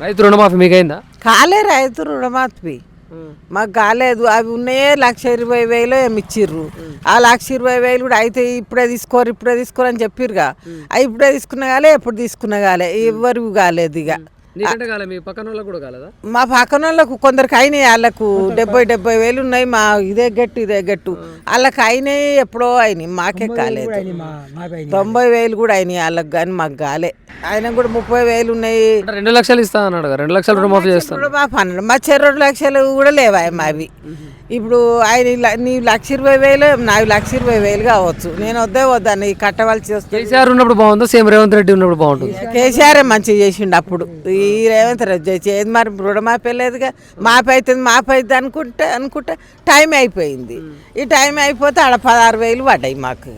రైతు రుణమాఫీ మీకైందా? కాలే రైతు రుణమాఫీ మాకు కాలేదు. అవి ఉన్నాయే 1,20,000 ఏమి ఇచ్చిర్రు. ఆ 1,20,000 కూడా అయితే ఇప్పుడే తీసుకోరు అని చెప్పిర్రుగా. అవి ఇప్పుడే తీసుకున్నా కాలే, ఎప్పుడు తీసుకున్నా కాలే, ఎవరు కాలేదు. ఇక మీ పక్కన వాళ్ళకు కూడా కాలేదా? మా పక్కన వాళ్ళకు కొందరికి అయినాయి. వాళ్ళకు 70,000 ఉన్నాయి. మా ఇదే గట్టు వాళ్ళకి అయినాయి, ఎప్పుడో అయినాయి. మాకే కాలేదు. 90,000 కూడా అయినాయి వాళ్ళకి, కానీ మాకు కాలే. ఆయన కూడా 30,000 ఉన్నాయి. 2 లక్షలు ఇస్తా అన్నాడు, 2 లక్షలు రుణమాఫీ చేస్తాను. రుణమాఫీ అన్నాడు. మా 2 లక్షలు కూడా లేవా మావి. ఇప్పుడు ఆయన నీ 1,20,000, నావి 1,20,000 కావచ్చు. నేను వద్దని కట్టవలసి వస్తుంది. కేసీఆర్ ఉన్నప్పుడు బాగుందా, సీఎం రేవంత్ రెడ్డి ఉన్నప్పుడు బాగుంటుంది? కేసీఆర్ మంచిగా చేసిండు అప్పుడు. ఈ రేవంత్ రెడ్డి చేసి మరి రుణమాఫీ లేదుగా. మాఫీ అవుతుంది అనుకుంటే టైం అయిపోయింది. ఈ టైం అయిపోతే ఆడ 16,000 పడ్డాయి మాకు.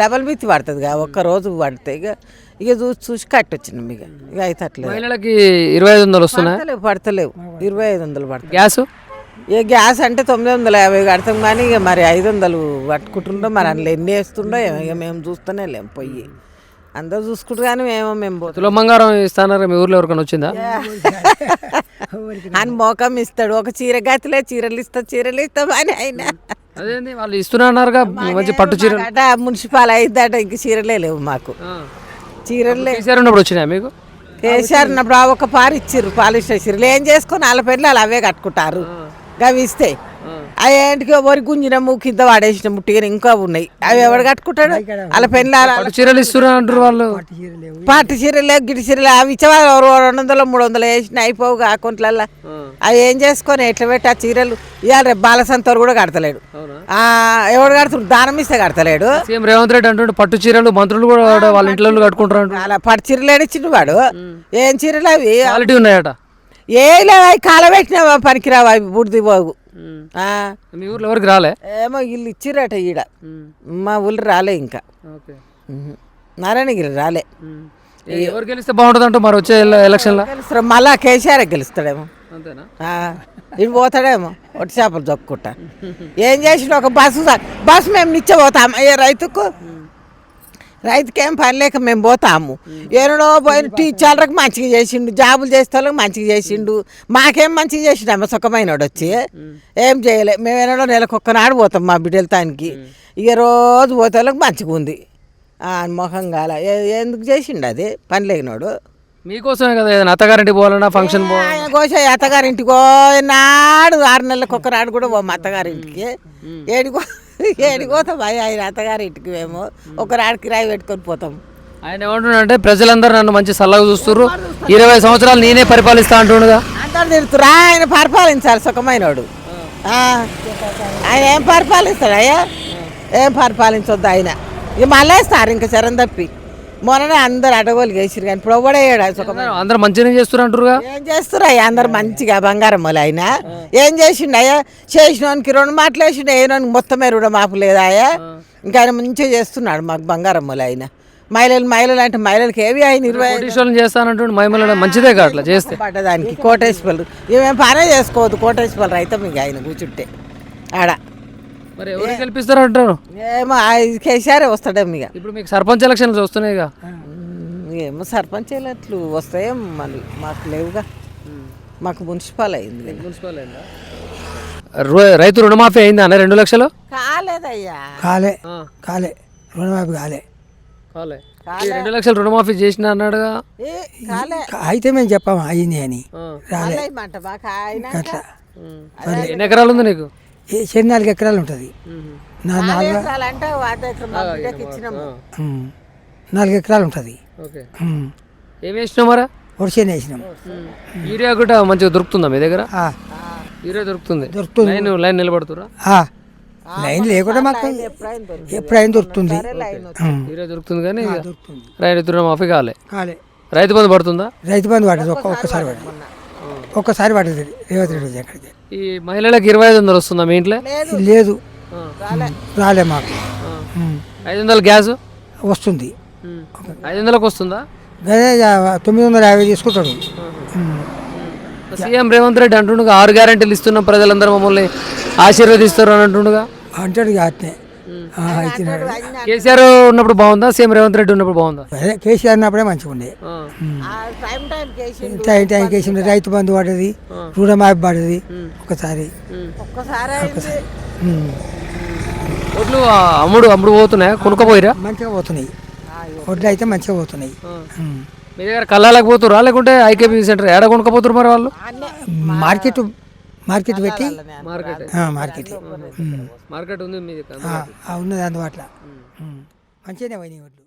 డబల్ మిత్తి పడుతుంది, ఒక్కరోజు పడతాయి. ఇక చూసి కట్టొచ్చినాం. ఇక అయితే అట్లా మహిళలకి 2,500 వస్తున్నాయి. పడతలేవు 2,500 పడతాయి. గ్యాస్ గ్యాస్ అంటే 950 కడతాం, కానీ ఇక మరి 500 పట్టుకుంటుండో, మరి అందులో ఎన్ని వేస్తుండో. ఇక మేము చూస్తూనే లేము, పొయ్యి అందరూ చూసుకుంటారు. కానీ మేము తులం బంగారం ఇస్తానారు. మీ ఊర్లో ఎవరికైనా వచ్చిందా? అని మోకం ఇస్తాడు. ఒక చీర గతిలే చీరలు ఇస్తాం అని ఆయన. అదేంది వాళ్ళు ఇస్తున్నా అన్నారుగా, మంచి పట్టు చీర. మున్సిపాల్ అయిద్దట, ఇంక చీరలే లేవు మాకు. చీరలే కేసీఆర్ ఉన్నప్పుడు వచ్చినాయి మీకు? కేసీఆర్ ఉన్నప్పుడు ఒక పాలు ఇచ్చిర్రు, పాలిస్టర్ చీరలు. ఏం చేసుకొని వాళ్ళ పెళ్ళి వాళ్ళు అవే కట్టుకుంటారు. అవి ఇస్తే అవి ఏంటికి వరి గుంజినము, కింద వాడేసినాము, టీని ఇంకా ఉన్నాయి. అవి ఎవడు కట్టుకుంటాడు? వాళ్ళ పెళ్ళి చీరలు ఇస్తున్నా అంటారు వాళ్ళు. పట్టు చీరలే, గిడి చీరలు అవి ఇచ్చేవాళ్ళు 200, 300 వేసిన అయిపోవుగా అకౌంట్లల్లో. అవి ఏం చేసుకొని ఎట్లా పెట్టి ఆ చీరలు ఇవాళ రేపు బాలసంతోరు కూడా కడతలేడు. ఎవడు కడుతుడు? దానం ఇస్తే కడతలేడు. సీఎం రేవంత్ రెడ్డి అంటుండే పట్టు చీరలు మంత్రులు కూడా వాళ్ళ ఇంట్లో కట్టుకుంటారు. అలా పట్టు చీరలు ఏడిచ్చిండు వాడు. ఏం చీరలు అవి? క్వాలిటీ ఉన్నాయట. ఏ లేవు, అవి కాలబెట్టినా పనికిరావు, అవి బుడిది పోగు. మీ ఊర్లో ఎవరికి రాలే? ఏమో వీళ్ళు ఇచ్చిరట ఈడ. మా ఊళ్ళు రాలే ఇంకా. నారాయణగిరి రాలే. ఎవరు గెలిస్తే బాగుంటుంది అంటూ మరి వచ్చే ఎలక్షన్లో? మళ్ళా కేసీఆర్ గెలుస్తాడేమో. అంతేనా? ఇటు పోతాడేమో ఒట్టి చేపలు దొక్కుంటా. ఏం చేసిండు? ఒక బస్సు మేము నిచ్చే పోతాం. రైతుకి ఏం పని లేక మేము పోతాము. ఏనాడో పోయిన టీచర్లకు మంచిగా చేసిండు, జాబులు చేసే వాళ్ళకి మంచిగా చేసిండు. మాకేం మంచిగా చేసిండు సుఖమైన వాడు వచ్చి ఏం చేయలే. మేము ఏనాడో నెలకొక్కనాడు పోతాం మా బిడ్డలతానికి. ఇక రోజు పోతే వాళ్ళకి మంచిగా ఉంది. మొహం కాల ఎందుకు చేసిండు అది పని లేనివాడు. మీకోసమే కదా ఏదైనా అత్తగారింటికి పోవాలన్నా ఫంక్షన్ ఆయన కోసే అత్తగారింటికి నాడు 6 నెలలకు ఒక్కనాడు కూడా పోము అత్తగారింటికి. ఏడిపోతాం ఆయన అత్తగారింటికి. మేము ఒకనాడు కిరాయి పెట్టుకొని పోతాం. ఆయన ఏమంటున్నాడంటే ప్రజలందరూ నన్ను మంచి సల్లగా చూస్తున్నారు, 20 సంవత్సరాలు నేనే పరిపాలిస్తా అంటుండగా. అందరు తిడుతురా, ఆయన పరిపాలించాలి సుఖమైనవాడు. ఆయన ఏం పరిపాలిస్తాడు? అయ్యా ఏం పరిపాలించొద్దు ఆయన. ఇక మళ్ళీ వేస్తారు ఇంకా చరం తప్పి. మొన్ననే అందరు అడగోలు వేసిరు, కానీ ఇప్పుడు ఎవడేయాడు సుఖమైన. అందరు మంచిగా చేస్తున్నారు. ఏం చేస్తున్నారు అయ్యా అందరు మంచిగా? బంగారం వాళ్ళు ఆయన ఏం చేసిండు అయ్యా? చేసినోనికి 2 మాటలు వేసిండు, వేయనోనికి మొత్తమే రుణమాపు లేదా అయ్యా? ఇంకా ఆయన మంచిగా చేస్తున్నాడు మాకు బంగారం వాళ్ళు ఆయన. మహిళలు అంటే మహిళలకి ఏవి ఆయన 20 చేస్తానంటు మహిళలు మంచిదే కాట్లా చేస్తే పడ్డదానికి. కోటేశ్వరులు ఇవేం పనే చేసుకోవద్దు. కోటేశ్వరులు అయితే మీకు ఆయన కూర్చుంటే ఆడ మరి ఎవరు గెలిపిస్తారంటారు? ఏమో కేసీఆర్ వస్తాడేమో. ఇక ఇప్పుడు మీకు సర్పంచ్ ఎలక్షన్లు వస్తున్నాయి. ఏమో సర్పంచ్ ఎలక్ట్లు వస్తాయేమో, మళ్ళీ మాకు లేవుగా. మాకు మున్సిపల్ అయింది. మున్సిపల్ అయిందా? రైతు రుణమాఫీ అయిందా అన్న? 2 లక్షలు కాలేదయ్యా. కాలే రుణమాఫీ కాలే. 2 లక్షలు రుణమాఫీ చేసిన అన్నాడుగా. అయితే మేము చెప్పాము అయింది అని. రాలే. అట్లా ఎన్ని ఎకరాలు ఉంది నీకు? 4 ఎకరాలు ఉంటుంది. 4 ఎకరాలు ఉంటుంది. ఏమి వేసినావు మరి? వర్షం వేసినాం. యూరియా కూడా మంచిగా దొరుకుతుందా మీ దగ్గర? యూరియా దొరుకుతుంది. లైన్ నిలబడుతురా? లైన్ లేకుండా మాకు ఎప్పుడైనా దొరుకుతుంది. యూరియా దొరుకుతుంది, కానీ రైతు రుణమాఫీ కాలే. రైతు బంధు పడుతుందా? రైతు బంధు పడుతుంది. ఒక్కసారి పడుతుంది రేవంత్ రెడ్డి ఎక్కడికి. ఈ మహిళలకు 2,500 వస్తుందా మీ ఇంట్లో? లేదు, రాలే మాకు. 500 గ్యాస్ వస్తుంది. 500కు వస్తుందా? 950 తీసుకుంటాడు. సీఎం రేవంత్ రెడ్డి అంటుండగా 6 గ్యారెంటీలు ఇస్తున్నాం, ప్రజలందరూ మమ్మల్ని ఆశీర్వదిస్తారు అని అంటుండగా. అంటాడు. ఇచ్చినాడు. కేసీఆర్ ఉన్నప్పుడు బాగుందా సీఎం రేవంత్ రెడ్డి ఉన్నప్పుడు బాగుందా అదే కేసీఆర్ ఉన్నప్పుడే మంచిగా ఉండే. టైం కేసిండు, రైతు బంధు పడ్డది, రుణమాఫీ పడ్డది ఒకసారి. ఓట్లు అమ్ముడు పోతున్నాయా కొనుక్కపోయిరా మంచిగా పోతున్నాయి, వడ్లు అయితే మంచిగా పోతున్నాయి. మీ దగ్గర కళ్ళాలకు పోతురా లేకుంటే ఐకేపీ సెంటర్ ఏడ కొనుక్కపోతురు మరి వాళ్ళు మార్కెట్ పెట్టి మార్కెట్ మార్కెట్ మార్కెట్ ఉంది మీ దగ్గర ఉన్నది అందుబాటులో. మంచిగానే పోయినాయి వడ్లు.